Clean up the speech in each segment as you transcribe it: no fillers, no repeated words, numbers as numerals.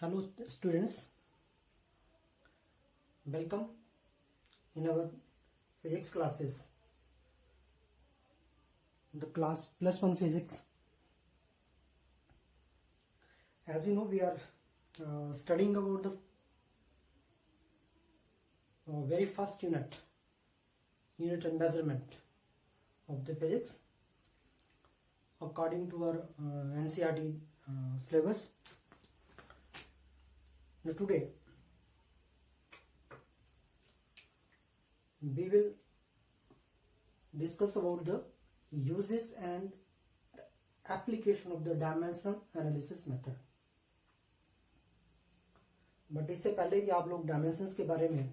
Hello students, welcome in our physics classes, the class +1 physics. As you know, we are studying about the very first unit and measurement of the physics according to our NCERT syllabus. Now today we will discuss about the uses and application of the dimensional analysis method. But इससे पहले कि आप लोग dimensions के बारे में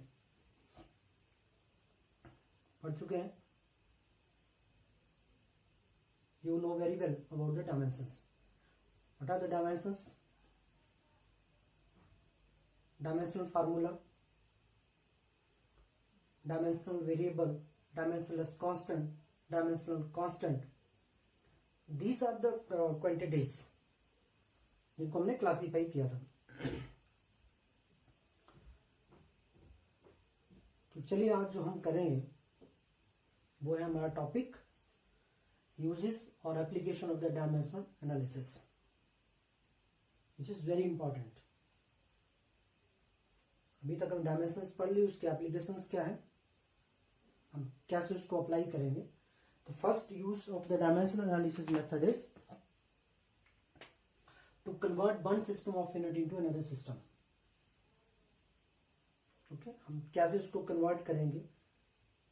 पढ़ चुके हैं, you know very well about the dimensions. What are the dimensions? Dimensional formula, dimensional variable, dimensionless constant, dimensional constant. These are the quantities जिनको हमने क्लासीफाई किया था. तो चलिए आज जो हम करेंगे वो है हमारा टॉपिक यूजेस और application of the dimensional analysis, which is very important. अभी तक हम डायमेंशंस पढ़ ली, उसके एप्लीकेशंस क्या है, हम कैसे उसको अप्लाई करेंगे. तो first use of the dimensional analysis method is to convert one system of unit into another system. Okay, हम कैसे उसको कन्वर्ट करेंगे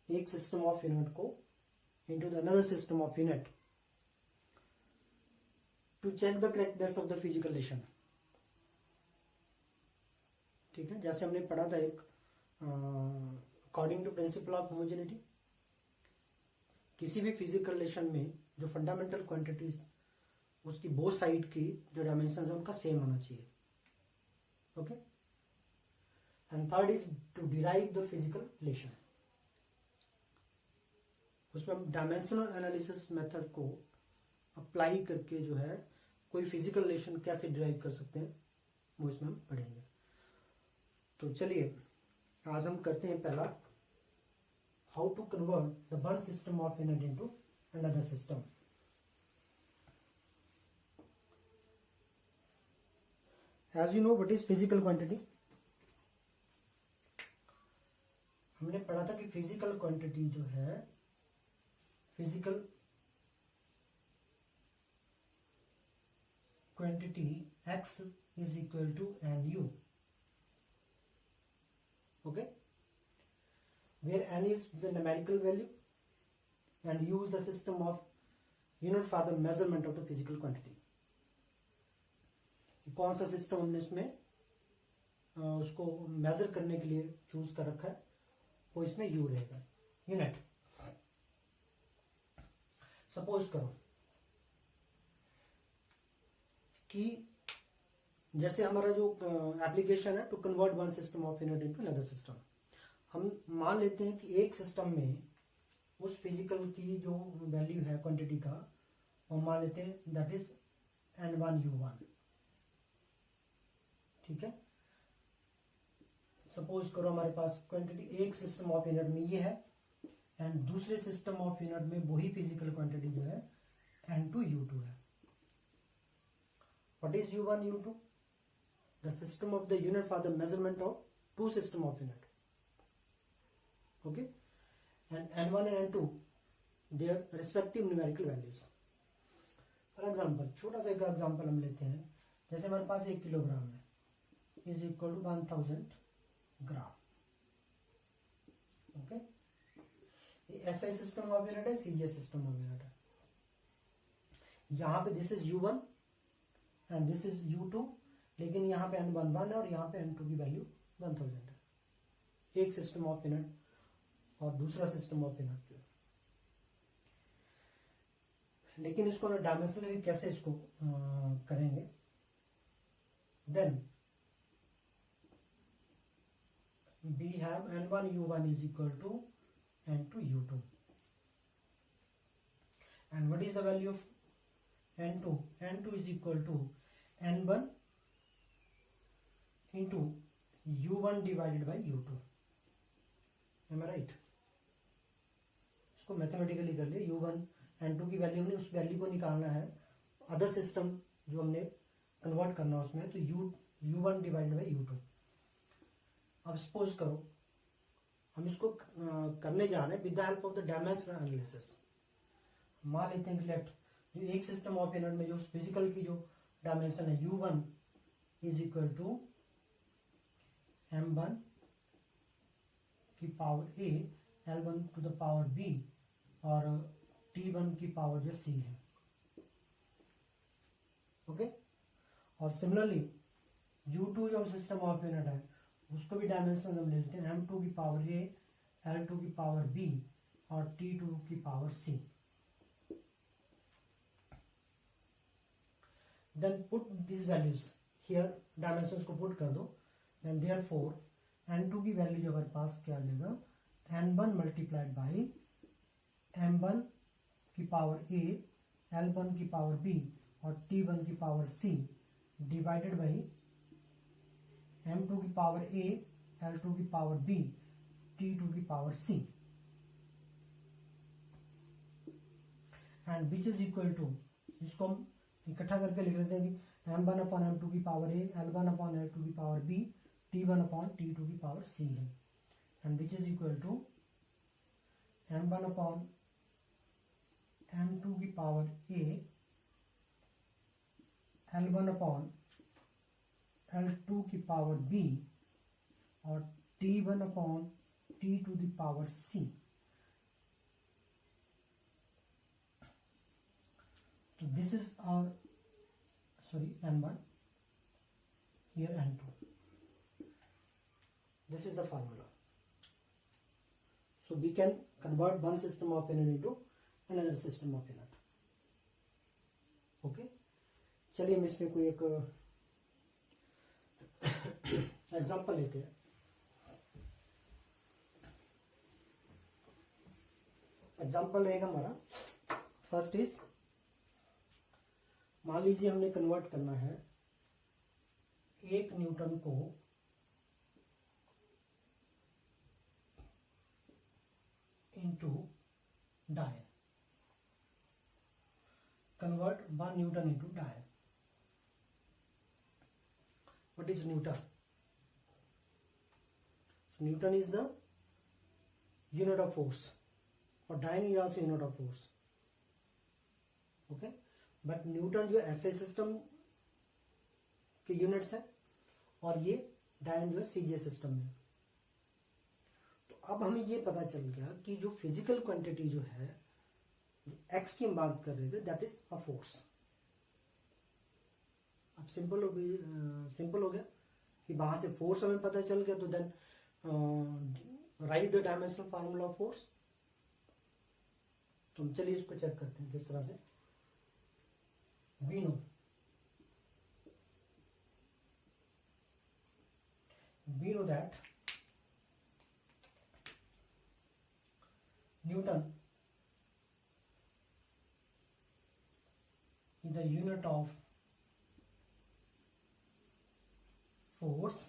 एक सिस्टम ऑफ यूनिट को into the another system of unit to check the correctness of the physical relation. ठीक है, जैसे हमने पढ़ा था एक according to principle of homogeneity, किसी भी फिजिकल रिलेशन में जो फंडामेंटल क्वांटिटीज उसकी बोथ साइड की जो डायमेंशन है उनका सेम होना चाहिए. Okay, and third is to derive the physical relation. उसमें हम डायमेंशनल एनालिसिस मेथड को अप्लाई करके जो है कोई फिजिकल रिलेशन कैसे डिराइव कर सकते हैं वो इसमें हम पढ़ेंगे. तो चलिए आज हम करते हैं पहला, how to convert the one system of unit into another system. As you know what is physical quantity. हमने पढ़ा था कि फिजिकल क्वांटिटी जो है, physical quantity x is equal to n u. Okay, where n is the numerical value and u is the system of unit for the measurement of the physical quantity. कौन सा system हमने इसमें उसको major करने के लिए choose कर रखा है, वो इसमें u रहेगा, यूनिट. सपोज करो कि जैसे हमारा जो एप्लीकेशन है to convert one system of unit into another system, हम मान लेते हैं कि एक सिस्टम में उस फिजिकल की जो वैल्यू है क्वांटिटी का, वो मान लेते हैं दैट इज n1u1. ठीक है, सपोज करो हमारे पास क्वांटिटी एक सिस्टम ऑफ यूनिट में ये है एंड दूसरे सिस्टम ऑफ यूनिट में वही फिजिकल क्वांटिटी जो है n2u2 है. What is u1 u2? The system of the unit for the measurement of two system of unit. Okay, and n1 and n2 their respective numerical values. For example, छोटा सा एक example हम लेते हैं, जैसे हमारे पास 1 किलोग्राम है is equal to 1000 gram. Okay, SI system of unit है, सीजीएस सिस्टम ऑफ यूनिट है. यहां पे this is u1 and this is u2, लेकिन यहाँ पे n11 है और यहाँ पे n2 की वैल्यू 1000 है. एक सिस्टम ऑफ यूनिट और दूसरा सिस्टम ऑफ यूनिट. लेकिन इसको ना डायमेंशनली कैसे इसको करेंगे. Then we have n1u1 is equal to n2u2 and what is the value of n2 is equal to n1 into u1 divided by u2। Am I right? इसको mathematically कर लिए, u1 and 2 की value हमने उस value को निकालना है other system जो हमने कन्वर्ट करना है उसमें, तो u1 डिवाइडेड बाई u2। अब सपोज करो हम इसको करने जा रहे हैं with the help of the dimensional analysis. मान लेते हैं कि लेट जो एक सिस्टम ऑफ यूनिट में जो फिजिकल की जो डायमेंशन है u1 is equal to m1 की power a l1 to the power b और t1 की पावर जो c है। ओके, और सिमिलरली u2 जो सिस्टम ऑफ यूनिट है उसको भी डायमेंशन हम ले लेते हैं m2 की पावर a l2 की पावर b और t2 की power c। Then put this values here, dimensions को पुट कर दो। देन देयरफॉर n2 की वैल्यू जो हमारे पास क्या आ जाएगा, n1 मल्टीप्लाइड बाई m1 की पावर a l1 की पावर b और t1 की power c divided by m2 की पावर a l2 की पावर b t2 की power c and which is equal to, इसको हम इकट्ठा करके लिख लेते हैं कि m1 अपॉन m2 की power a l1 upon l2 की power b t1 upon t2 की पावर c है, and which is equal to m1 upon m2 की power a l1 upon l2 की पावर b और t1 अपॉन t2 की power c। तो this is our n1, here n2, this is the formula. So we can convert one system of unit into another system of unit. Okay, चलिए हम इसमें कोई एक example लेते हैं। एग्जाम्पल रहेगा हमारा फर्स्ट इज, मान लीजिए हमने कन्वर्ट करना है 1 न्यूटन को into dial. Convert 1 Newton into dial. What is Newton? So Newton is the unit of force, or Dyne is also unit of force. Okay, but Newton जो ऐसे सिस्टम के units है और ये डायन जो है सीजीए सिस्टम में। तो अब हमें ये पता चल गया कि जो फिजिकल क्वांटिटी जो है एक्स की हम बात कर रहे थे, दैट इज अ फोर्स। अब सिंपल हो गया कि वहां से फोर्स हमें पता चल गया, तो then write the dimensional formula of force. तो चलिए इसको चेक करते हैं किस तरह से। we know that Newton is the unit of force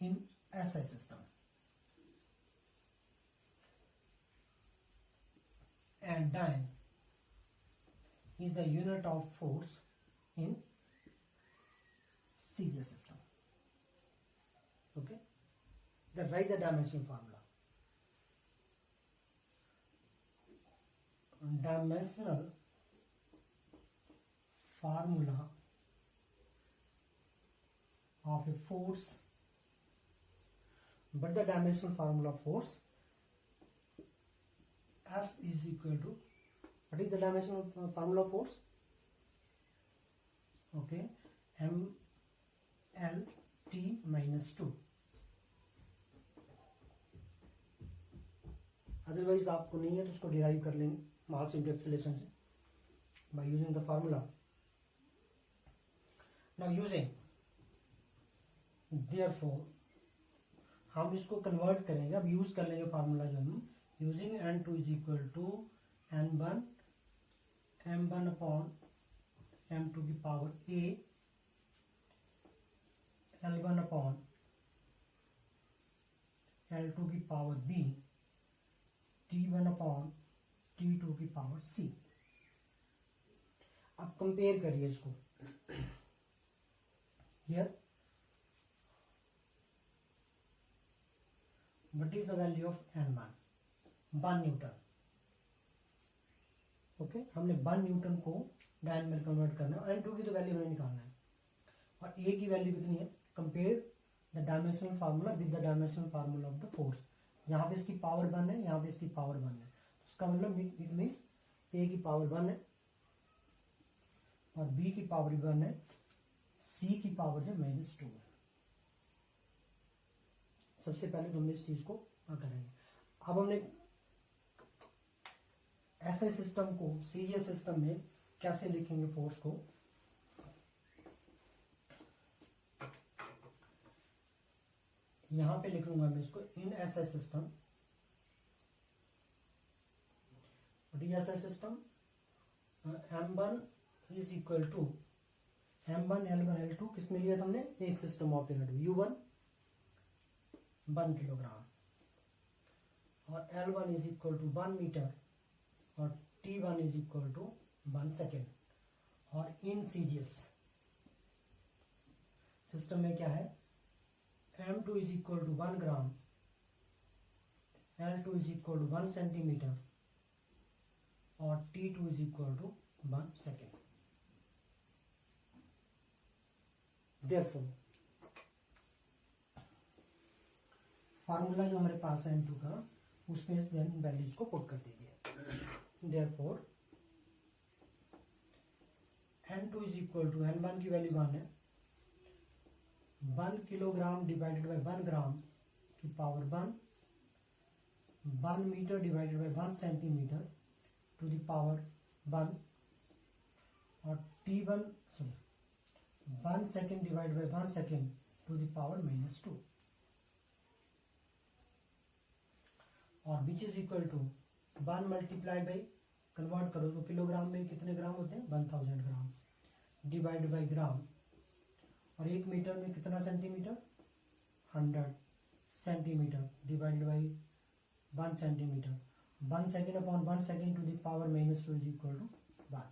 in SI system, and dyne is the unit of force in CJ system. Okay, then write the dimensional formula. Dimensional formula of a force, but the dimensional formula of force F is equal to, what is the dimensional formula of force? Okay, M L T minus 2. Otherwise आपको नहीं है तो उसको derive कर लेंगे mass into acceleration से by using the formula. Now using therefore हम इसको कन्वर्ट करेंगे। अब यूज कर लेंगे फार्मूला जो हम using n2 is equal to n1 m1 upon m2 की power a L1 upon L2 की power B, T1 upon T2 की पावर C। अब कंपेयर करिए इसको। Here what is the value of N1? 1 Newton. Okay, हमने 1 Newton को डायन में कन्वर्ट करना है। N2 की तो वैल्यू हमें निकालना है और A की वैल्यू कितनी है? Compare the dimensional formula with the dimensional formula of the force. यहाँ पे इसकी पावर 1 है, यहाँ पे इसकी पावर 1 है, तो उसका मतलब इट मीन्स A की पावर 1 है और B की पावर 1 है, C की पावर जो -2 है। सबसे पहले तो हमने इस चीज को करेंगे। अब हमने ऐसे सिस्टम को सीजीएस सिस्टम में कैसे लिखेंगे फोर्स को? यहां पे लिख लूंगा मैं इसको इन ऐसा सिस्टम। ऐसा system M1 is equal to M1 L1 L2 किस में लिया था हमने? एक system of unit U1 1 kilogram और L1 is equal to 1 metre और T1 is equal to 1 second. और इन सीजीएस सिस्टम में क्या है? M2 is equal to 1 gram, L2 is equal to 1 centimetre और T2 is equal to 1 second. Therefore formula जो हमारे पास है N2 का, उसमें इस वैल्यूज को पुट कर दीजिए। Therefore N2 is equal to N1 की वैल्यू 1 है, 1 किलोग्राम डिवाइडेड बाय 1 ग्राम की power 1, 1 metre divided by 1 centimetre to the power 1 और T1 1 second divide by 1 second to the power -2 और which is equal to 1 multiply by, convert करो तो kilogram में कितने ग्राम होते हैं? 1000 ग्राम डिवाइड बाई ग्राम और 1 मीटर में कितना centimetre? 100 centimetre divide by 1 centimetre. 1 second upon 1 second to the power -2 is equal to 1।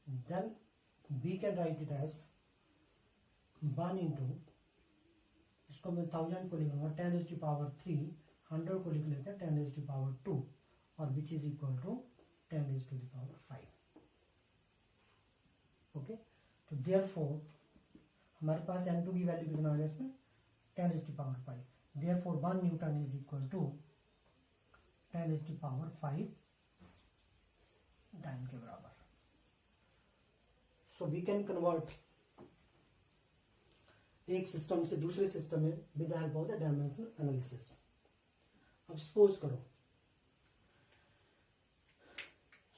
Then we can write it as 1 into, इसको मैं 1000 को लिख लूंगा 10 is to power 3, 100 को लिख लेते हैं 10 is to power 2 और which is equal to 10 is to the power 5। Okay, तो therefore हमारे पास N2 की वैल्यू कितना आ गया इसमें? 10 is to power 5। therefore 1 newton is equal to 10 is to power 5 dyne के बराबर। So we can convert एक सिस्टम से दूसरे सिस्टम में with the help of the dimensional analysis. अब सपोज करो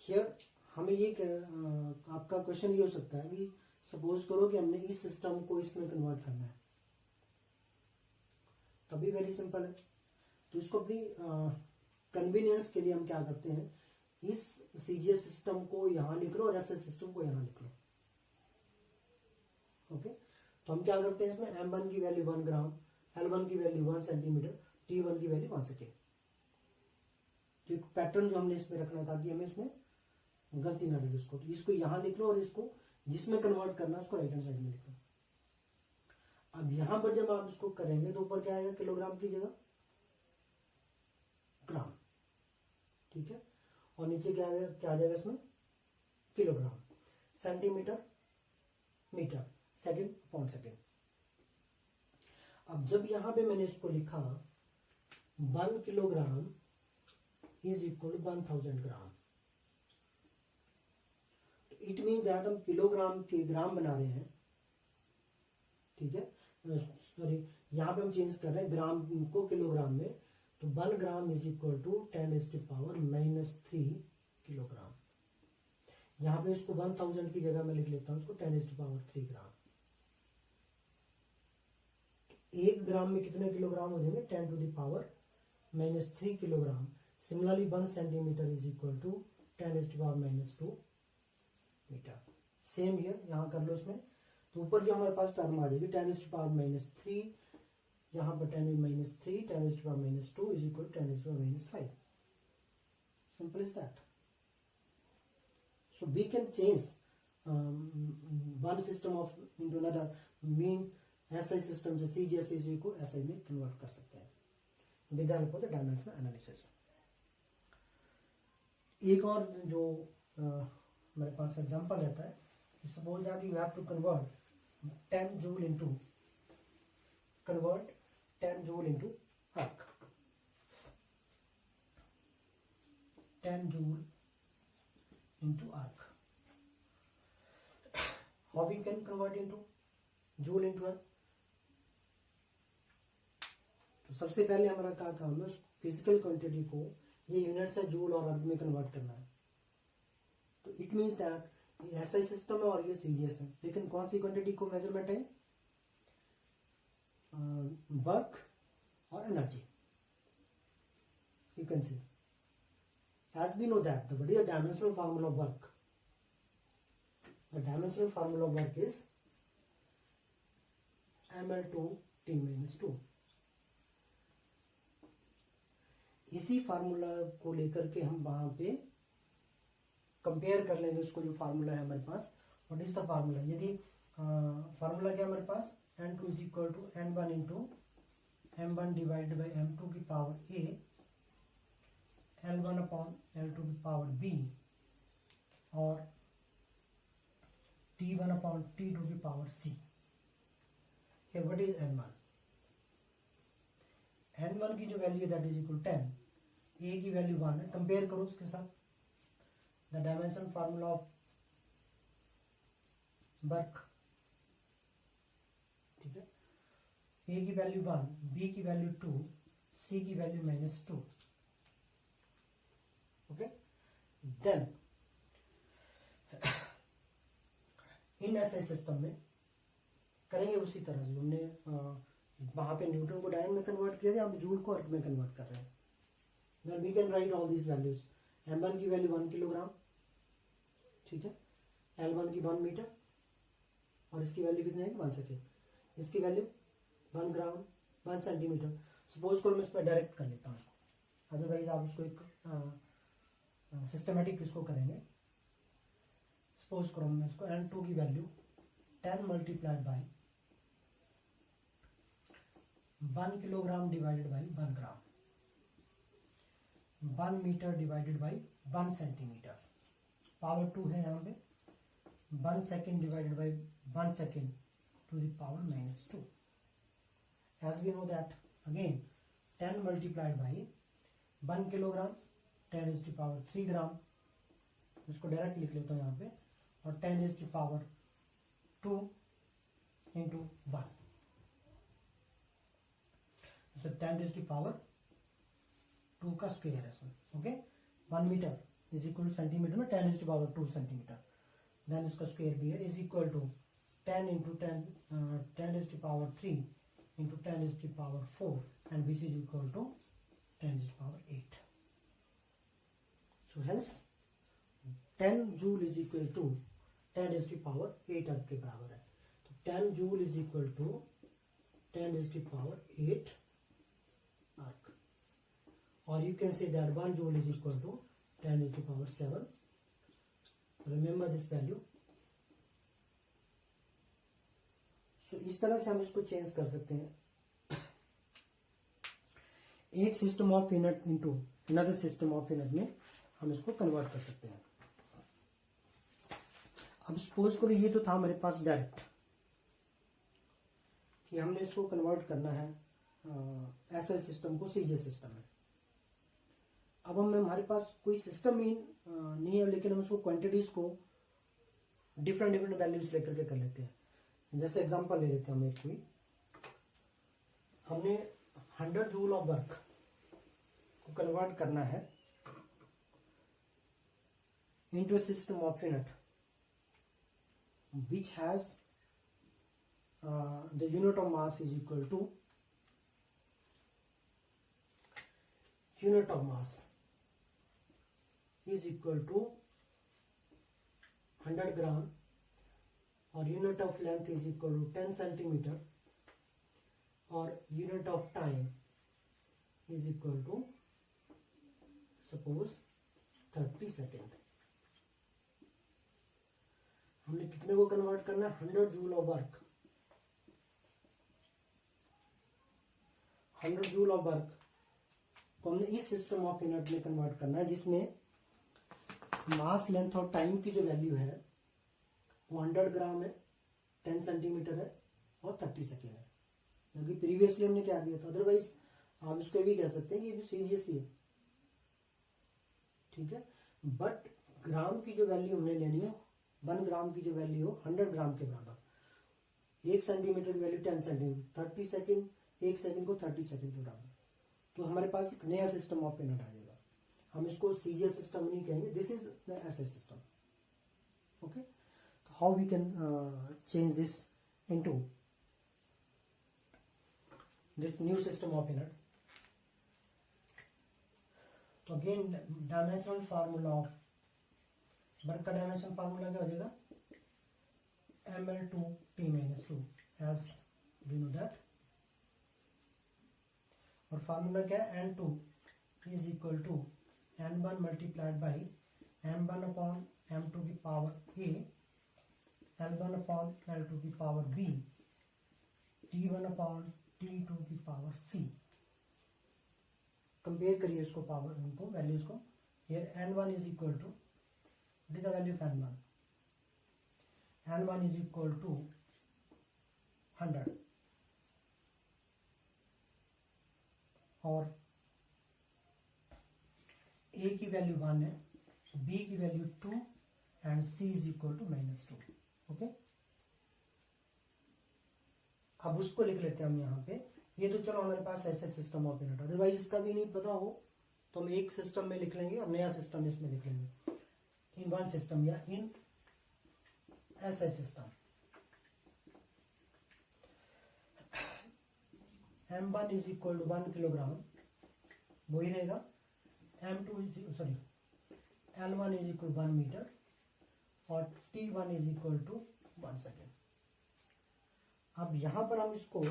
हियर हमें ये आपका क्वेश्चन ये हो सकता है कि सपोज करो कि हमने इस सिस्टम को इसमें कन्वर्ट करना है, तभी वेरी सिंपल है। तो इसको अपनी कन्वीनियंस के लिए हम क्या करते हैं, इस सीजीएस सिस्टम को यहां लिख लो और ऐसे सिस्टम को यहां लिख लो। ओके, तो हम क्या करते हैं इसमें M1 की वैल्यू 1 ग्राम, L1 की वैल्यू 1 सेंटीमीटर, T1 की वैल्यू 1 सेकेंड। तो एक पैटर्न जो हमने इसमें रखना ताकि हमें इसमें गलती ना लगे उसको, तो इसको यहां लिख लो और इसको जिसमें कन्वर्ट करना उसको राइट हैंड साइड में लिख लो। अब यहां पर जब आप इसको करेंगे तो ऊपर क्या आएगा? किलोग्राम की जगह ग्राम, ठीक है, और नीचे क्या आ जाएगा इसमें? Kilogram, centimetre, metre, second upon second. अब जब यहां पे मैंने इसको लिखा 1 kilogram is equal to 1000 gram, तो इट मीन दैट हम किलोग्राम के ग्राम बना रहे हैं, ठीक है। सॉरी, यहां पे हम चेंज कर रहे हैं ग्राम को किलोग्राम में, तो 1 gram is equal to 10 is to power -3 kilogram. यहां पे इसको 1000 की जगह मैं लिख लेता हूं इसको 10 is to power 3 ग्राम। 1 ग्राम में कितने किलोग्राम हो जाएंगे? 10 to the power -3 kilogram. Similarly 1 centimetre is equal to 10 is to power -2 metre. Same here, यहां कर लो इसमें, तो ऊपर जो हमारे पास टर्म आ जाएगी 10⁻³ यहाँ पर 10⁻³ 10⁻² is equal 10⁻⁵. Simple as that. So we can change one system of into another. mean SI system से CGSI को SI में कन्वर्ट कर सकते हैं with the help of the dimensional analysis. एक और जो हमारे पास एग्जांपल रहता है, suppose that you have to convert 10 joule into arc. 10 joule into arc. How we can convert into joule into arc? तो सबसे पहले हमारा क्या काम है, फिजिकल क्वांटिटी को ये यूनिट से जूल और अर्क में कन्वर्ट करना है. तो इट मीन्स दैट ये एसआई सिस्टम है और ये सीजीएस है, लेकिन कौन सी क्वांटिटी को मेजरमेंट है, वर्क और energy. You can see as we know that what is the dimensional formula of work. The dimensional formula of work is ml/t-2. इसी फार्मूला को लेकर के हम वहां पे कंपेयर कर लेंगे उसको, जो फार्मूला है हमारे पास. What is the formula? यदि फार्मूला क्या हमारे पास, n2 is equal to n1 into m1 divided by m2 की power a L1 upon L2 की पावर b और T1 अपॉन T2 की power c. Here what is n1? n1 की जो वैल्यू है दैट इज इक्वल 10, a की value 1 है. Compare करो उसके साथ the dimension formula of work. ठीक है, a की वैल्यू 1, b की वैल्यू 2, c की value -2. Okay, then in SI system में करेंगे उसी तरह से. हमने वहां पे न्यूटन को डायन में कन्वर्ट किया, यहाँ पे जूल को अर्क में कन्वर्ट कर रहे हैं. Then we can write all these values. m1 की वैल्यू 1 किलोग्राम, ठीक है, L1 की 1 मीटर और इसकी वैल्यू कितनी है 1 सेकेंड. इसकी वैल्यू 1 ग्राम 1 सेंटीमीटर. सपोज करो मैं इसमें डायरेक्ट कर लेता हूँ इसको, अदरवाइज आप उसको एक सिस्टमेटिक इसको करेंगे. सपोज करो मैं इसको n2 की value 10 multiplied by 1 kilogram divided by 1 gram, 1 metre divided by 1 centimetre, power 2 है यहाँ पे, 1 second divided by 1 second to the power -2. As we know that again 10 multiplied by 1 kilogram 10⁻³ gram, इसको डायरेक्ट लिख लेता हूँ यहाँ पे, और 10⁻² इंटू 1, तो 10⁻² का स्क्वायर है इसमें. Okay, 1 metre is equal to centimetre में 10⁻² सेंटीमीटर. देन इसका स्क्वायर भी है, is equal to 10 into 10⁻³ into 10⁻⁴, and which is equal to 10⁸. So hence 10 joule is equal to 10⁸ अर्क के बराबर है. तो 10 joule is equal to 10⁸ अर्क, और you can say that 1 joule is equal to 10⁷. Remember this value. So इस तरह से हम इसको चेंज कर सकते हैं. एक system of unit into another system of unit में हम इसको कन्वर्ट कर सकते हैं. अब सपोज करो ये तो था हमारे पास डायरेक्ट कि हमने इसको कन्वर्ट करना है एसआई सिस्टम को सीजीएस सिस्टम में. अब हमारे पास कोई सिस्टम ही नहीं है, लेकिन हम इसको क्वांटिटीज को डिफरेंट वैल्यूज लेकर के कर लेते हैं. जैसे एग्जांपल ले लेते हैं हम एक कोई, हमने 100 जूल ऑफ वर्क को कन्वर्ट करना है into a system of unit which has the unit of mass is equal to unit of mass is equal to 100 gram और unit of length is equal to 10 centimetre और unit of time is equal to suppose 30 second. हमने कितने को convert करना है? 100 joule of work. 100 joule of work को हमने इस सिस्टम ऑफ यूनिट में कन्वर्ट करना है जिसमें मास, लेंथ और टाइम की जो वैल्यू है वो 100 ग्राम है, 10 सेंटीमीटर है और 30 सेकेंड है, क्योंकि प्रीवियसली हमने क्या किया था। अदरवाइज आप इसको ये भी कह सकते हैं कि ये भी सीजीएस ही है, ठीक है। बट ग्राम की जो वैल्यू हमने लेनी है, 1 ग्राम की जो वैल्यू हो 100 ग्राम के बराबर, 1 सेंटीमीटर की वैल्यू 10 सेंटीमीटर, 30 सेकेंड, 1 सेकेंड को 30 सेकेंड के बराबर। तो हमारे पास एक नया सिस्टम ऑफ यूनिट आ जाएगा। हम इसको सीजीएस सिस्टम नहीं कहेंगे, this is the SI system. Okay, तो how we can change this into this new system of unit. तो again dimensional formula of work का डायमेंशन फार्मूला क्या हो जाएगा? ml2t-2 as we know that. और formula क्या है? n2 is equal to n1 multiplied by m1 upon m2 की power a, l1 upon l2 की power b, t1 upon t2 की पावर c। कंपेयर करिए इसको, पावर उनको वैल्यूज को। Here n1 is equal to, what is the value of n1? n1 is equal to 100 और a की value 1 है, b की value 2 and c is equal to -2। Okay, अब उसको लिख लेते हैं हम यहाँ पे। ये तो चलो हमारे पास ऐसे सिस्टम ऑफ यूनिट, अदरवाइज इसका भी नहीं पता हो तो हम एक सिस्टम में लिख लेंगे और नया सिस्टम इसमें लिख लेंगे, इन वन सिस्टम या in SI system. m1 is equal to 1 kilogram, वही रहेगा। m2 is sorry l1 is equal 1 metre और t1 is equal to 1 second. अब यहां पर हम इसको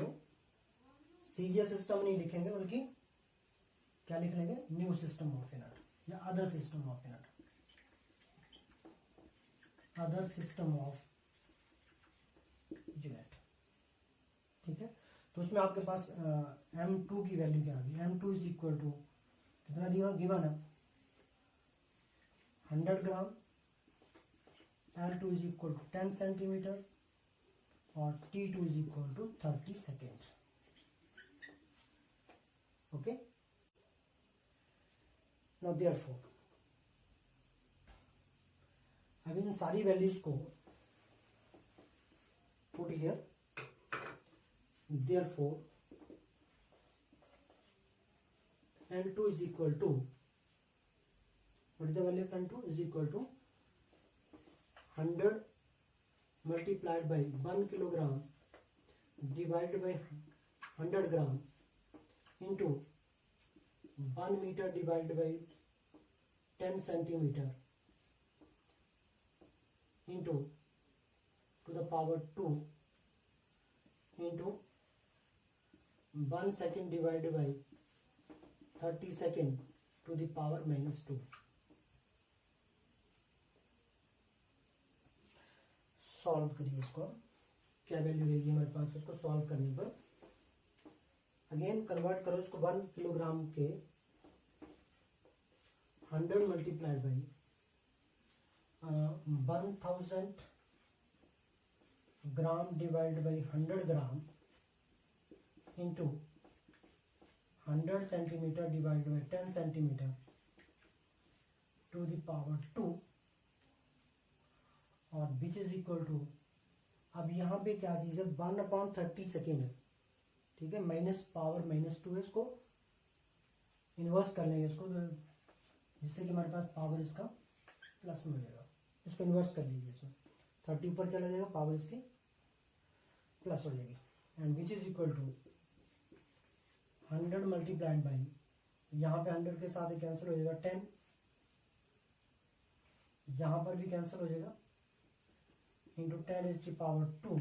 सीजीएस सिस्टम नहीं लिखेंगे, बल्कि क्या लिख लेंगे? न्यू सिस्टम ऑफ यूनिट या other system of unit, other system of unit. ठीक है, तो उसमें आपके पास m2 की वैल्यू क्या आ गई? m2 इज इक्वल टू कितना दिया? गिवन है 100 gram, l2 is equal to 10 centimetre और t2 is equal to 30 second. Okay, now therefore अब इन सारी वैल्यूज को put here, therefore n2 is equal to, what is the value of n2? Is equal to 100 multiplied by 1 kilogram divided by 100 gram into 1 meter divided by 10 centimeter into to the power 2 into 1 second divided by 30 second to the power -2। Solve करिए इसको, क्या value रहेगी हमारे पास इसको solve करने पर। Again convert करो इसको 1 किलोग्राम के 100 multiplied by 1000 gram divide by 100 gram into 100 centimetre divide by 10 centimetre to the power 2 और विच इज इक्वल टू, अब यहाँ पे क्या चीज है? 1/30 सेकेंड है, ठीक है, माइनस पावर -2 है। इसको इन्वर्स कर लेंगे इसको, जिससे कि हमारे पास पावर इसका प्लस में मिलेगा। इसको इन्वर्स कर लीजिए, इसमें 30 ऊपर चला जाएगा, पावर इसकी प्लस हो जाएगी। And which is equal to 100 multiplied by, यहाँ पे 100 के साथ कैंसिल हो जाएगा 10, यहाँ पर भी कैंसिल हो जाएगा, into 10 is to power 2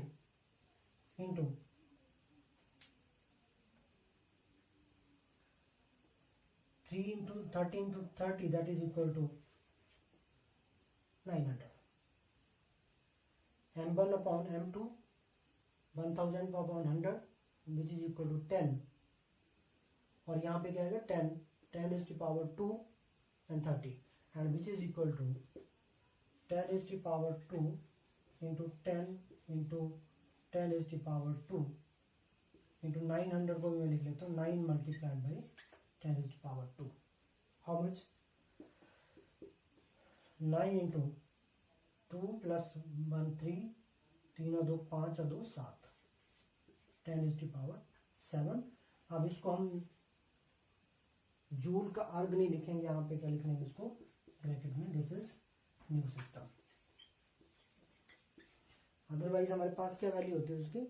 into 3 into 30 into 30, that is equal to 900. m1 upon m2 1000 upon 100 which is equal to 10, और यहाँ पे क्या आएगा 10 is to power 2 and 30, and which is equal to 10 is to power 2 into 10 into 10 is to power 2 into 900 को मैं लिख लेता हूँ 9 multiplied by 10 is to power 2. How much? 9 into 2 plus 1 3, 3 और 2 5 और 2 7, 10 is to power 7. अब इसको हम जूल का अर्ग नहीं लिखेंगे, यहाँ पे क्या लिखने इसको ब्रैकेट में, this is new system. Otherwise हमारे पास क्या वैल्यू होती है उसकी,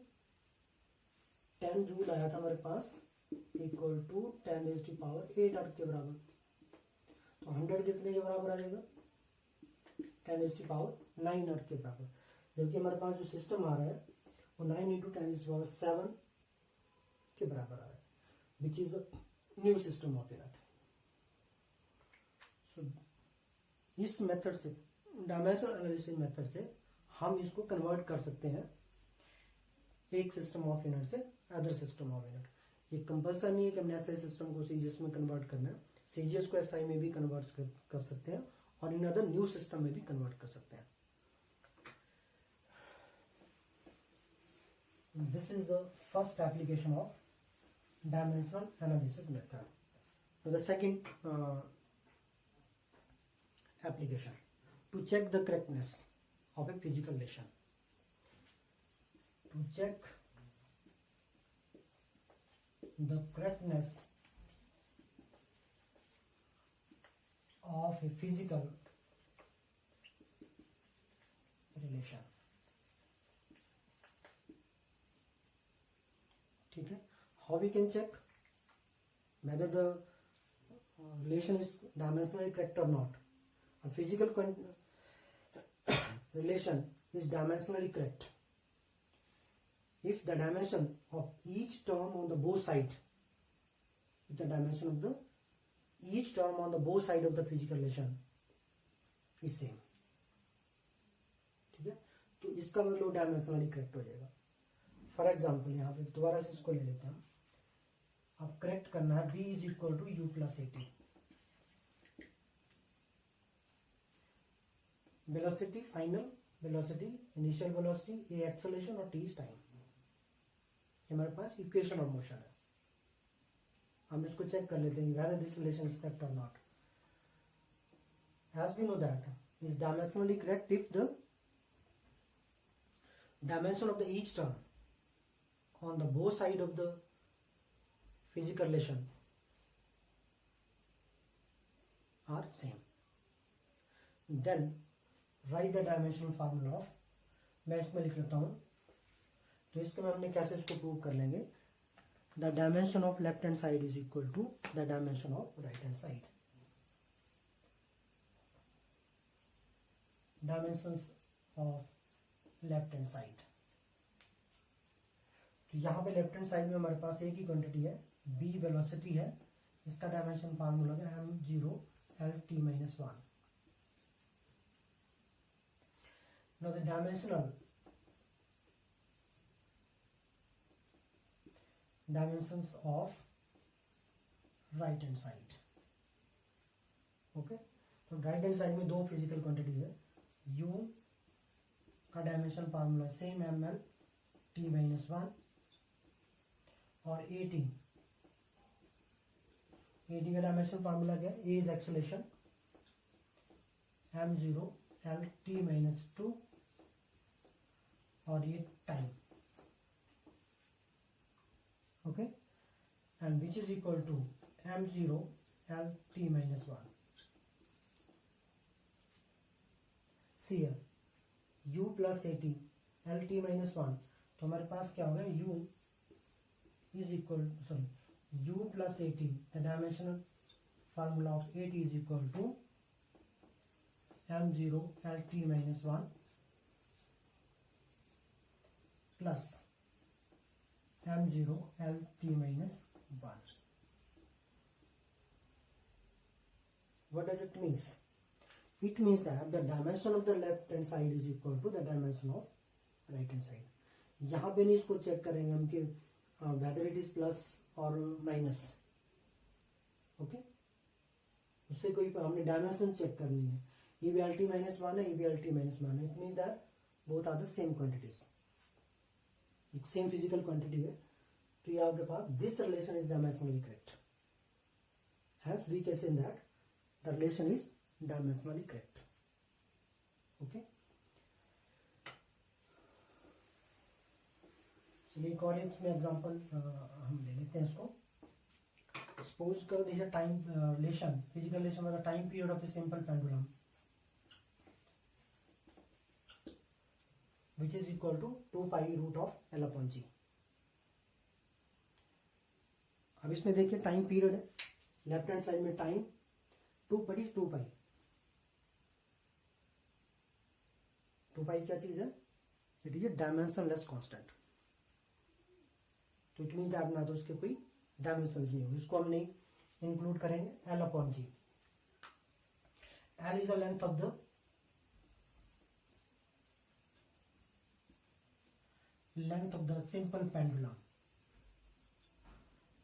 10 जूल आया था हमारे पास equal to 10 is to power 8 erg के बराबर. तो 100 कितने के बराबर आ जाएगा, 10 इज टू पावर 9 अर्ग के बराबर. जबकि हमारे पास जो सिस्टम आ रहा है वो 9 इंटू 10 इज टू पावर 7 के बराबर आ रहा है, which is the new system of unit. So इस मेथड से, डायमेंशनल एनालिसिस मेथड से हम इसको कन्वर्ट कर सकते हैं एक सिस्टम ऑफ यूनिट से अदर सिस्टम ऑफ यूनिट. ये कंपल्सरी नहीं है कि हमने एसआई सिस्टम को सीजीएस में कन्वर्ट करना है. सीजीएस को एसआई में भी कन्वर्ट कर सकते हैं और इन अदर न्यू सिस्टम में भी कन्वर्ट कर सकते हैं. This is the first application of dimensional analysis method. So the second application, to check the correctness of a physical relation. To check the correctness of a physical relation. ठीक है. How we can check whether the relation is dimensionally correct or not? A physical relation is dimensionally correct if the dimension of each term on the both side, if the dimension of the each term on the both side of the physical relation is same. ठीक है, तो इसका मतलब dimensionally correct हो जाएगा. For example यहाँ पे दोबारा से इसको ले लेते हैं. अब करेक्ट करना है b is equal to U plus A T. Velocity, final velocity, initial velocity, A acceleration और टी इज टाइम. हमारे पास इक्वेशन ऑफ मोशन है. हम इसको चेक कर लेते हैं whether this relation is correct or not. As we know that is dimensionally correct if the dimension of the each term on the both side of the physical relation are same. Then write the dimensional formula of, मैं इसमें लिख लेता हूँ. तो इसके में हमने कैसे इसको प्रूव कर लेंगे. The dimension of left hand side is equal to the dimension of right hand side. Dimensions of left hand side. तो यहाँ पे लेफ्ट हैंड साइड में हमारे पास एक ही क्वांटिटी है, b वेलोसिटी है. इसका डायमेंशन फार्मूला है m0 LT minus 1. Now the dimensions of right hand side. Okay, तो राइट हैंड साइड में दो फिजिकल क्वांटिटीज है. u का dimension formula same ml t minus 1 और AT का डायमेंशन फार्मूला क्या है, a is acceleration m0 LT minus 2 और ये टाइम. Okay, and which is equal to m0 LT minus 1. See u plus AT LT minus 1. तो हमारे पास क्या होगा, u is equal, sorry, u plus AT, the dimensional formula of AT is equal to m0 LT minus 1 plus m0 Lt minus 1. What does it mean? It means that the dimension of the left hand side is equal to the dimension of right hand side. यहाँ पे नहीं इसको check करेंगे हम कि whether it is plus और minus. Okay, उससे कोई हमने डायमेंशन चेक करनी है. EBLT minus 1 है, EBLT minus 1 है. It means that both are the same quantities. एक सेम फिजिकल क्वांटिटी है, तो ये आपके पास this relation is dimensionally correct. Hence we can say that the relation is dimensionally correct. Okay. चलिए एक और इसमें एग्जांपल हम ले लेते हैं इसको. सपोज करो this is time relation, physical relation मतलब time period of a simple pendulum which is equal to 2 pi root of L upon G. अब इसमें देखिए टाइम पीरियड है, लेफ्ट हैंड साइड में टाइम 2 पर इज 2 पाई. 2 पाई क्या चीज है? It is a dimensionless constant. तो इट मीन दैट ना तो उसके कोई डायमेंशन नहीं होगी. इसको हम नहीं इंक्लूड करेंगे. L upon G. L is the length of the simple pendulum.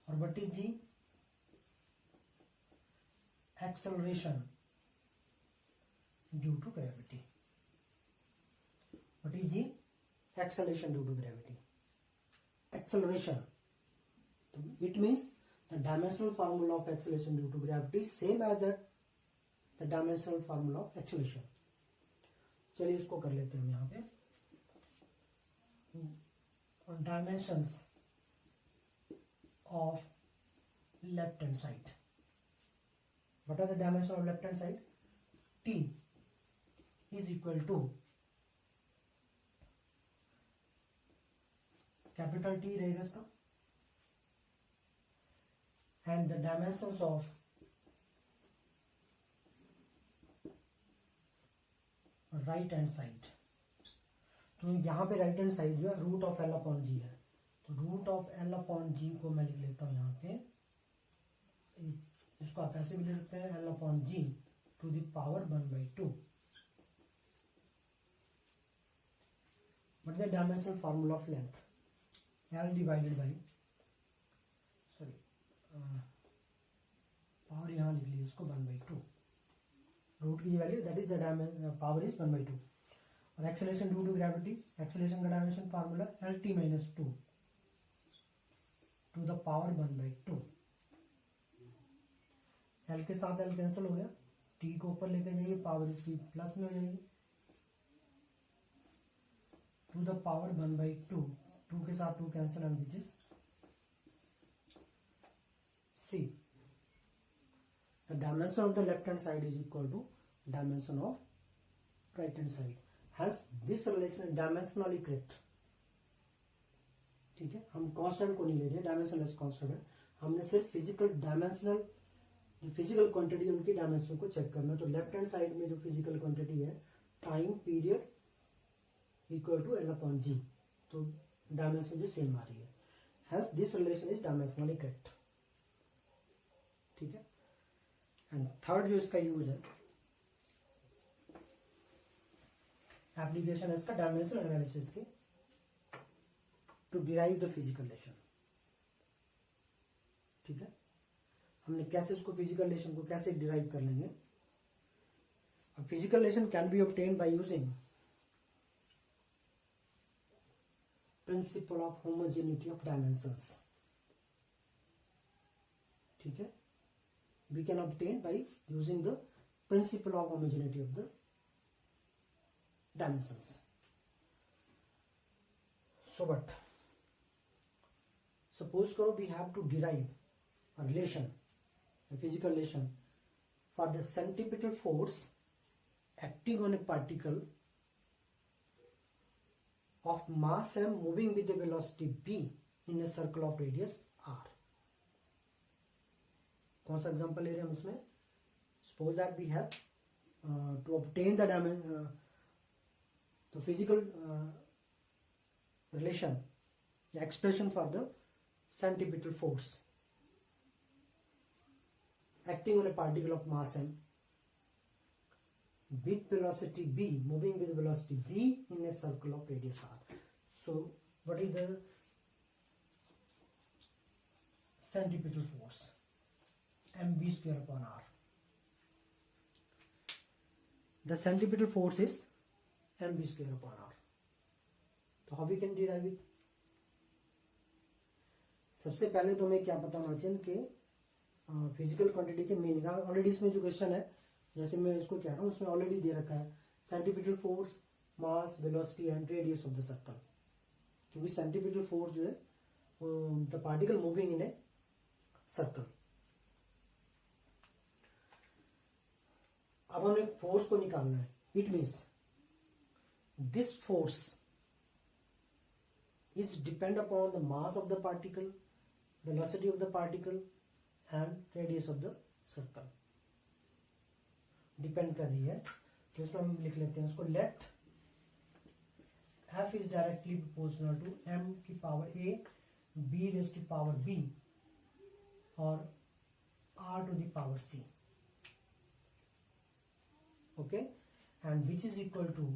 और what is G? Acceleration due to gravity. What is G? Acceleration due to gravity. Acceleration. It means the dimensional formula of acceleration due to gravity is same as the dimensional formula of acceleration. चलिए इसको कर लेते हैं हम यहाँ पे. Dimensions of left hand side. What are the dimensions of left hand side? T is equal to capital T रहेगा इसका, and the dimensions of right hand side. तो यहाँ पे राइट हैंड साइड जो है root of L upon G है. तो root of L upon G को मैं लिख लेता हूँ यहाँ पे. इसको आप ऐसे भी ले सकते हैं, L upon G to the power 1/2. What is the dimensional formula of length? L divided by power यहाँ लिख लीजिए इसको 1/2. रूट की value that is the power is 1/2. और acceleration due to gravity, acceleration का dimension formula Lt minus 2 to the power 1/2. L के साथ L cancel हो गया, T को ऊपर लेके जाइए, पावर इसकी प्लस में हो जाएगी, टू द पावर 1/2. 2 के साथ 2 cancel and which is C. The dimension of the left hand side is equal to dimension of right hand side. Hence this relation is dimensionally correct. ठीक है, हम constant को नहीं ले रहे, डायमेंशनलेस कांस्टेंट है. हमने सिर्फ फिजिकल डायमेंशनल जो फिजिकल क्वांटिटी उनकी डायमेंशन को चेक करना है. तो लेफ्ट हैंड साइड में जो फिजिकल क्वांटिटी है time period equal to L upon G, तो डायमेंशन जो सेम आ रही है. Hence this relation is dimensionally correct. ठीक है. एंड थर्ड जो इसका यूज है, एप्लीकेशन है इसका डायमेंशनल एनालिसिस की, to derive the physical relation. ठीक है, हमने कैसे उसको फिजिकल रिलेशन को कैसे डिराइव कर लेंगे. Physical relation can be obtained by using principal of homogeneity of dimensions. ठीक है, we can obtain by using the principle of homogeneity of the dimensions. So what? Suppose karo we have to derive a relation, a physical relation for the centripetal force acting on a particle of mass m moving with the velocity b in a circle of radius r. कौन सा example ले रहे हैं हम इसमें? Suppose that we have to obtain the physical relation expression for the centripetal force acting on a particle of mass m with velocity b, moving with velocity v in a circle of radius r. So what is the centripetal force? mv square upon r. The centripetal force is mv square upon r. तो how we can derive it? सबसे पहले तो हमें क्या पता होना चाहिए कि फिजिकल क्वांटिटी के मीनिंग, ऑलरेडी इसमें जो क्वेश्चन है जैसे मैं इसको कह रहा हूँ उसमें ऑलरेडी दे रखा है centripetal force, mass, velocity and radius of the circle. क्योंकि सेंटीपिटल फोर्स जो है the particle moving in a circle. अब हमें फोर्स को निकालना है. It means this force is depend upon the mass of the particle, velocity of the particle and radius of the circle. Depend कर रही है. तो इसमें हम लिख लेते हैं उसको, let f is directly proportional to m की power a, b raise to power b और r to the power c. Okay, and which is equal to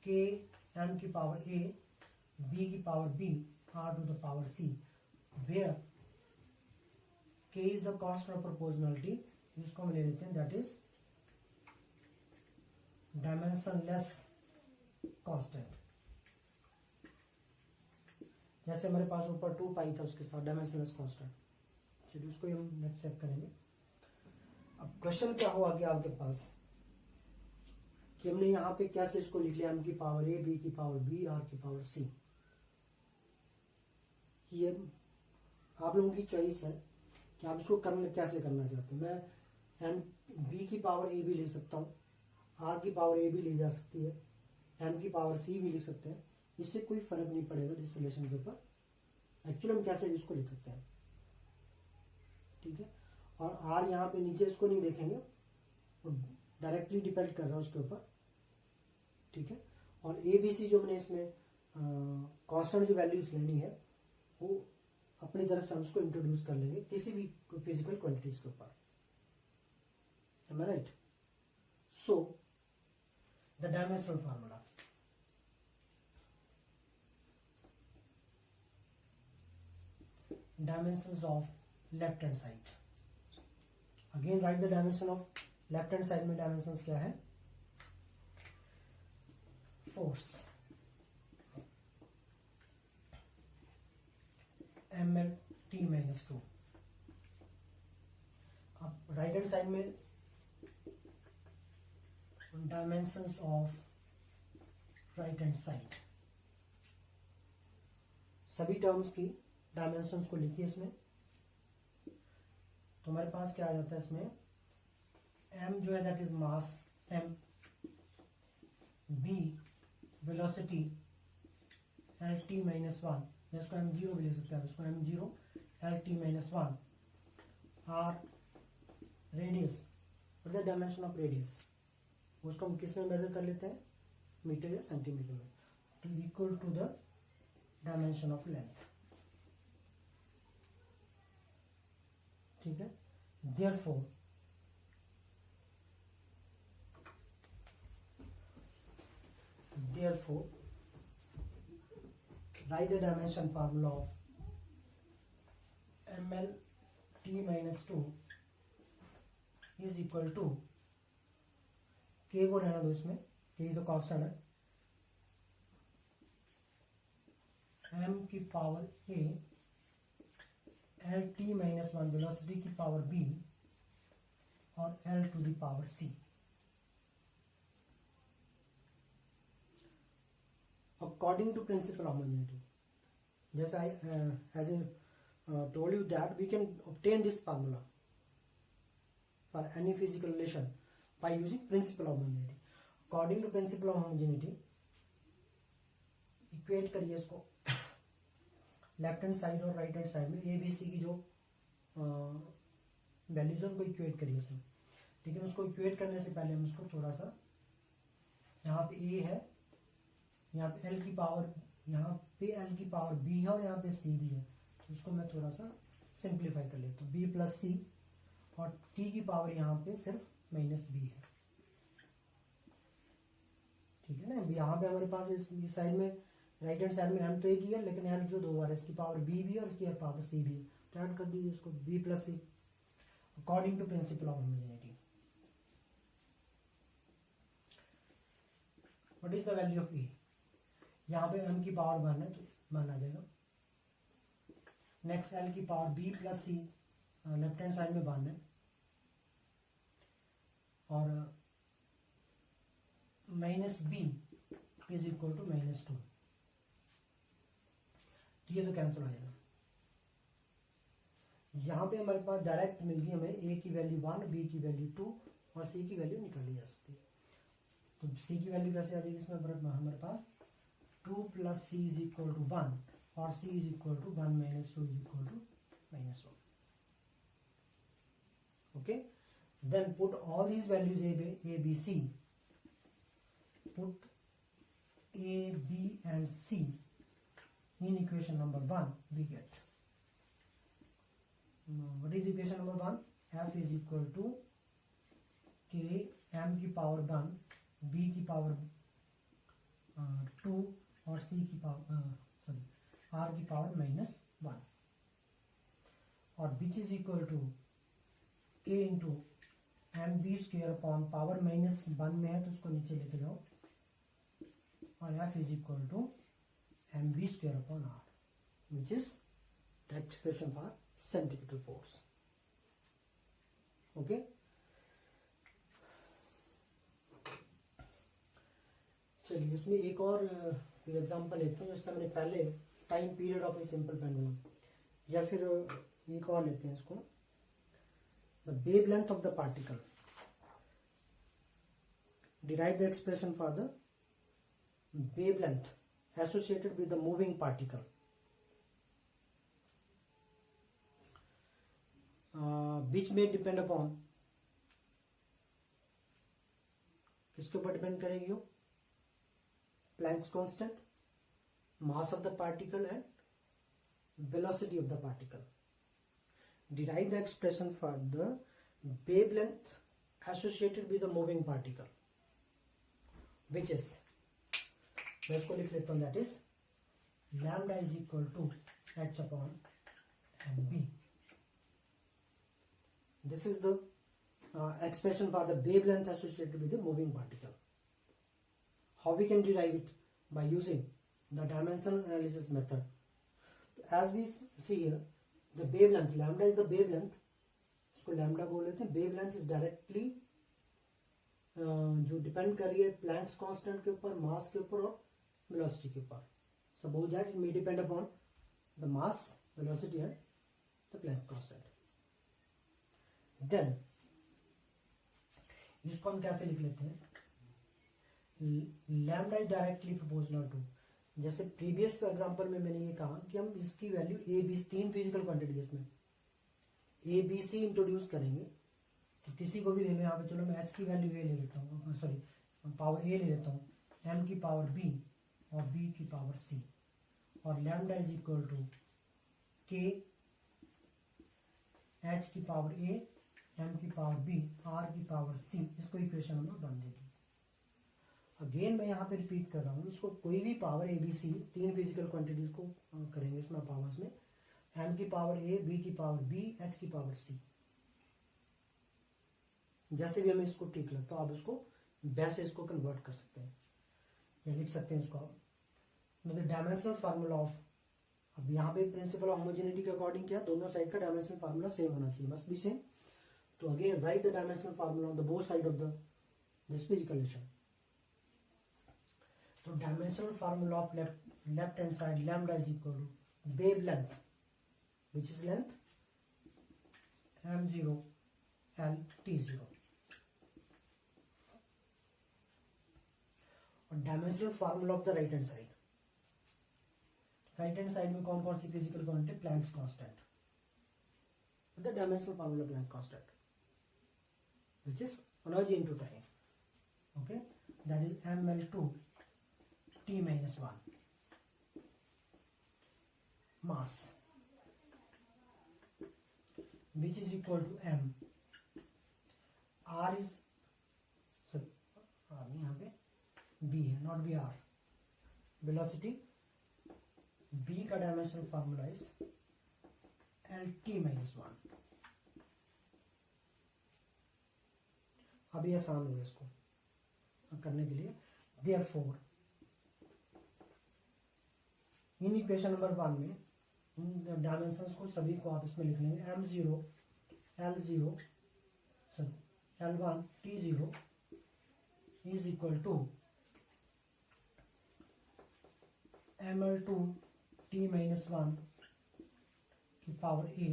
k m की पावर a, b की power b, r to the power c, where k is the constant of proportionality. इसको हम ले लेते हैं that is dimensionless constant. जैसे हमारे पास ऊपर 2 पाई था उसके साथ डायमेंशनलेस कांस्टेंट. चलिए उसको हम नेक्स्ट चेक करेंगे. अब क्वेश्चन क्या हो आगे आपके पास कि हमने यहाँ पे कैसे इसको लिख लिया, m की पावर a, b की पावर b, r की पावर c. ये आप लोगों की चॉइस है कि आप इसको कैसे करना चाहते हैं. मैं b की पावर a भी ले सकता हूँ, r की पावर a भी ली जा सकती है, m की पावर c भी लिख सकते हैं. इससे कोई फर्क नहीं पड़ेगा इस रिलेशन के ऊपर. एक्चुअली हम कैसे भी इसको लिख सकते हैं. ठीक है, और r यहाँ पे नीचे इसको नहीं देखेंगे, डायरेक्टली डिपेंड कर रहा है उसके ऊपर. ठीक है, और a b c जो हमने इसमें कांस्टेंट जो वैल्यूज लेनी है वो अपनी तरफ से हम उसको इंट्रोड्यूस कर लेंगे किसी भी फिजिकल क्वांटिटीज के ऊपर. Am I right? So the dimensional formula. Dimensions of left hand side. Again write the dimension of left hand side. में dimensions क्या है? Force ml t minus 2. अब राइट हैंड साइड में dimensions of right hand side, सभी terms की dimensions को लिखिए इसमें. तो हमारे पास क्या आ जाता है इसमें, m जो है that is mass m, b velocity l t minus 1, इसको m0 भी ले सकते हैं, इसको m0 l t minus 1, r radius, the dimension of radius उसको हम किस में मेजर कर लेते हैं, मीटर या सेंटीमीटर में, तो equal to the dimension of length. ठीक है, therefore write the dimension formula of ml t minus 2 is equal to, k को रहना दो इसमें, k तो कांस्टेंट है, m की power a, l t minus 1 velocity की पावर b और l to the power c. According to principle of homogeneity, just as I told you that we can obtain this formula for any physical relation by using principle of homogeneity. According to principle of homogeneity, equate करिए इसको left hand side और right hand side में ए B सी की जो values है उनको equate करिए इसमें. लेकिन उसको इक्वेट करने से पहले हम उसको थोड़ा सा, यहाँ पे ए है, यहाँ पे एल की पावर यहाँ पे एल की पावर बी है और यहाँ पे सी भी है, तो उसको मैं थोड़ा सा सिंप्लीफाई कर लेता हूँ, बी प्लस सी, और टी की पावर यहाँ पे सिर्फ माइनस बी है, ठीक है ना। यहाँ पे हमारे पास इस साइड में, राइट हैंड साइड में एम तो एक ही है, लेकिन एल जो दो बार है, इसकी पावर बी भी है और इसकी पावर सी भी है, तो ऐड कर दीजिए इसको, B plus C according to principle of homogeneity. What is the value of A? यहाँ पे एम की पावर 1 है तो मान आ जाएगा। नेक्स्ट एल की power B plus C, left hand side में 1 है, और minus B is equal to -2, ये तो कैंसिल हो जाएगा। यहाँ पे हमारे पास डायरेक्ट मिल गई हमें ए की वैल्यू 1, बी की वैल्यू 2 और सी की वैल्यू निकाली जा सकती है। तो सी की वैल्यू कैसे आ जाएगी इसमें हमारे पास 2 plus C is equal to 1 और C is equal to 1 minus 2 is equal to -1। Okay, then put all these values A B C, put A B and C in equation number 1, we get what is equation number 1? F is equal to k m की power 1, b की power 2 और c की power r की power -1, और which is equal to k into m b square upon power -1 में है तो उसको नीचे लेके जाओ, और f is equal to mv square upon r, which is the expression for centripetal force. Okay, चलिए इसमें एक और एग्जांपल लेते हैं, जिसका मैंने पहले time period of a simple pendulum, या फिर एक और लेते हैं इसको, the wave length of the particle, derive the expression for the wave length associated with the moving particle, which may depend upon, किसके ऊपर डिपेंड करेगी वो? Planck's constant, mass of the particle and velocity of the particle. Derive the expression for the wavelength associated with the moving particle, which is, मैं इसको लिख लेता हूं, that is lambda is equal to h upon M B. This is the expression for the wavelength associated with the moving particle. How we can derive it? By using the dimensional analysis method. As we see here, the wavelength, lambda is the wavelength, इसको lambda बोल लेते हैं। wavelength is directly जो depend कर रही है Planck's constant के ऊपर, मास के ऊपर और वेलोसिटी के ऊपर। Suppose that it may depend upon the mass, velocity and the Planck constant. Then इसको हम कैसे लिख लेते हैं? Lambda is directly proportional to, जैसे प्रीवियस एग्जांपल में मैंने ये कहा कि हम इसकी वैल्यू ए बी, तीन फिजिकल क्वांटिटी इसमें ए बी सी इंट्रोड्यूस करेंगे, तो किसी को भी ले लो यहाँ पे, चलो मैं एच की वैल्यू ए ले लेता हूँ, सॉरी पावर ए ले लेता हूँ, एम की पावर बी और बी की पावर सी, और लैम्डा इज इक्वल टू के एच की पावर ए, एम की पावर बी, आर की पावर सी, इसको इक्वेशन नंबर 1 दे दी। अगेन मैं यहाँ पे रिपीट कर रहा हूँ, इसको कोई भी पावर ए बी सी, तीन फिजिकल क्वांटिटीज को करेंगे इसमें पावर्स में, एम की पावर ए, बी की पावर बी, एच की पावर सी, जैसे भी हमें इसको ठीक लगता है आप इसको वैसे इसको कन्वर्ट कर सकते हैं या लिख सकते हैं इसको आप। मतलब डायमेंशनल फार्मूला ऑफ, अब यहाँ पे प्रिंसिपल ऑफ होमोजेनिटी के अकॉर्डिंग क्या, दोनों साइड का डायमेंशनल फार्मूला सेम होना चाहिए, मस्ट बी सेम। तो again right the dimensional formula on the both side of the this physical relation. तो dimensional formula of left hand side, lambda is equal to wave length, which is length m0 l t0, और dimensional formula of the right hand side, right hand side में कौन कौन सी physical quantity? Planck's constant, the dimensional formula Planck constant, which is energy into time. Okay, that is ml2 t minus 1. mass which is equal to m. r is sorry यहाँ पे b है, not b, r. Velocity b का dimensional formula is LT-1. अभी आसान होगा इसको करने के लिए. Therefore इन इक्वेशन नंबर 1 में इन डायमेंशंस को सभी को आप इसमें लिख लेंगे. m0 L0 sorry L1 T0 is equal to ml2 T-1 की पावर a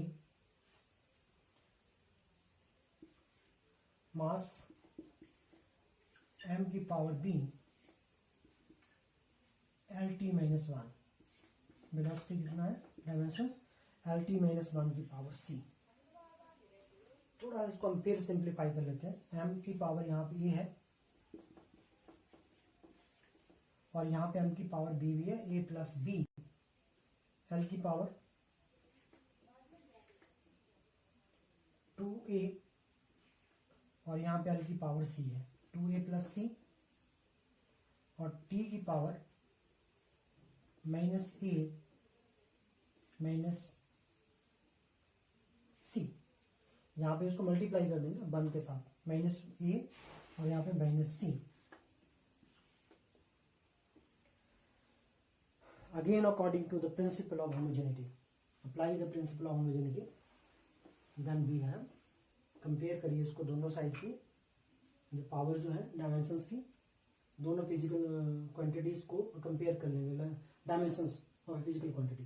मास m की पावर b LT-1. वेलोसिटी कितना है डायमेंशंस LT-1 की पावर c. थोड़ा इसको हम फिर सिंप्लीफाई कर लेते हैं. m की पावर यहाँ पे a है और यहाँ पे m की पावर b भी है, a प्लस b. l की पावर 2a और यहाँ पे l की पावर c है 2a प्लस c और t की power minus a minus c. यहाँ पे इसको मल्टीप्लाई कर देंगे 1 के साथ, माइनस a और यहाँ पे minus c. Again according to the principle of homogeneity, apply the principle of homogeneity, then we have compare करिए इसको दोनों साइड की जो पावर जो है डायमेंशंस की, दोनों फिजिकल क्वांटिटीज को कंपेयर कर लेंगे, डायमेंशंस और physical quantity.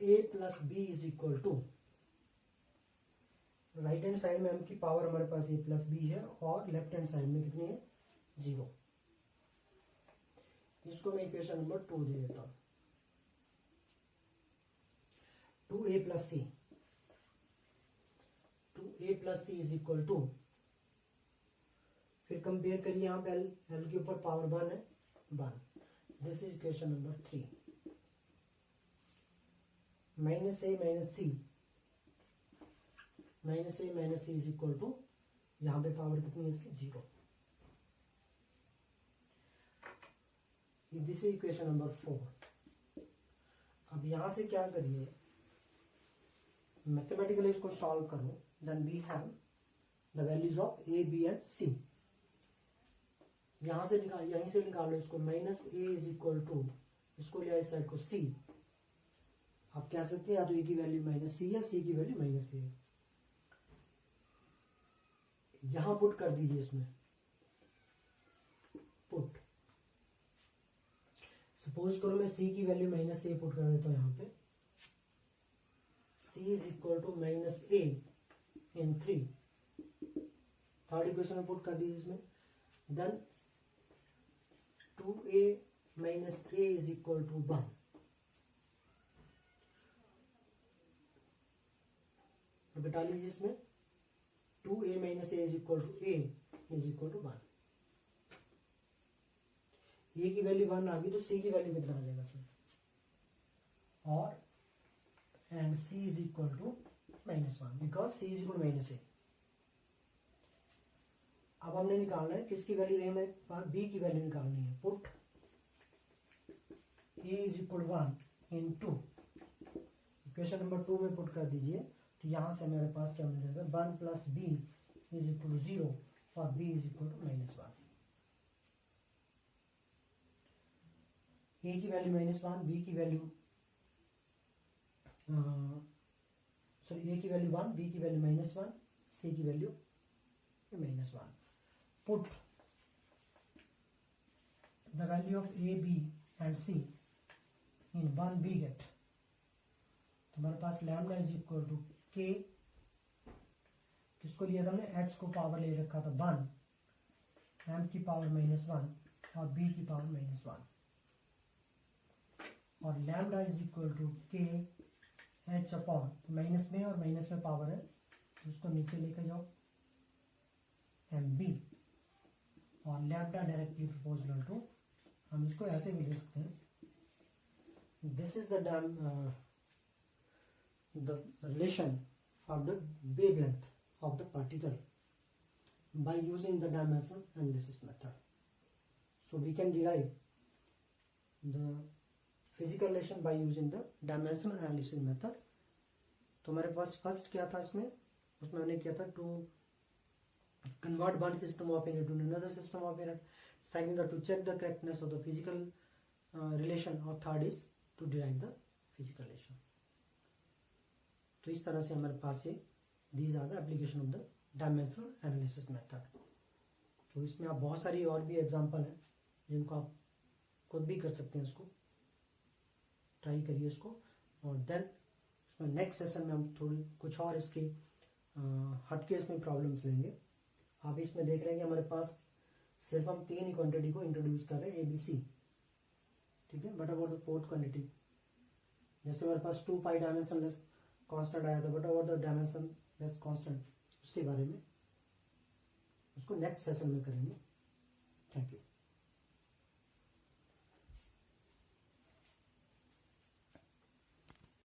a plus B is equal to, right hand side में m की पावर हमारे पास a प्लस बी है और लेफ्ट हैंड साइड में कितनी है 0. इसको मैं इक्वेशन नंबर 2 दे देता हूं. 2a plus C, 2a plus C is equal to, फिर कंपेयर करिए यहाँ पे l के ऊपर पावर 1 है 1. This is equation number 3. Minus a minus C, minus a minus C is equal to, यहाँ पे पावर कितनी है इसकी 0. This is equation number 4. अब यहां से क्या करिए, मैथमेटिकली इसको सॉल्व करो. Then we have the values of a b and c. यहां से निकाल, यहीं से निकालो इसको. Minus a is equal to, इसको लिया इस साइड को c. आप कह सकते हैं या तो a की वैल्यू माइनस c है, c की वैल्यू माइनस a है. यहां पुट कर दीजिए इसमें, पुट. सपोज करो मैं c की वैल्यू माइनस a पुट कर देता हूं यहाँ पे. c is equal to minus a in 3. Third equation में पुट कर दीजिए इसमें. Then 2a minus a is equal to 1. बिठा लीजिए इसमें. 2a minus a is equal to a is equal to 1. a की वैल्यू 1 आ गई तो c की वैल्यू कितना आ जाएगा इसमें, और and c is equal to -1 because c is equal minus a. अब हमने निकालना है किसकी वैल्यू रही, हमें b की वैल्यू निकालनी है. Put a is equal 1 in 2. Equation number 2 में पुट कर दीजिए तो यहां से हमारे पास क्या मिल जाएगा, 1 plus b is equal to 0 और b is equal to -1. a की वैल्यू -1, b की वैल्यू सॉरी a की वैल्यू 1, b की वैल्यू -1, c की value -1. Put the value of a b and c in 1 b get. तो हमारे पास lambda is equal to k, किसको लिया था हमने, h को पावर ले रखा था 1, m की पावर -1 और b की पावर -1. और lambda is equal to k h upon, minus में और माइनस में पावर है तो उसको नीचे लेकर जाओ mb. और लैम्डा डायरेक्टली प्रोपोर्शनल टू, हम इसको ऐसे भी लिख सकते हैं this is the relation for the wavelength of the particle by using the dimension analysis method. So we can derive the physical relation by using the dimension analysis method. तो हमारे पास first क्या था इसमें, उसमें हमने किया था to convert one system of unit to another system of unit. Second, to check the correctness of the physical relation, or third is to derive the physical relation. तो इस तरह से हमारे पास ये these are the application of the dimensional analysis method. तो इसमें आप बहुत सारी और भी एग्जांपल हैं जिनको आप खुद भी कर सकते हैं, इसको ट्राई करिए इसको. और देन उसमें नेक्स्ट सेशन में हम थोड़ी कुछ और इसके हटकेस में प्रॉब्लम्स लेंगे. आप इसमें देख रहे हैं कि हमारे पास सिर्फ हम 3 ही क्वांटिटी को इंट्रोड्यूस कर रहे हैं, ABC, ठीक है. But about the fourth quantity, जैसे हमारे पास 2 पाई डायमेंशनलेस कांस्टेंट आया था, but about the dimensionless constant, उसके बारे में उसको नेक्स्ट सेशन में करेंगे. Thank you.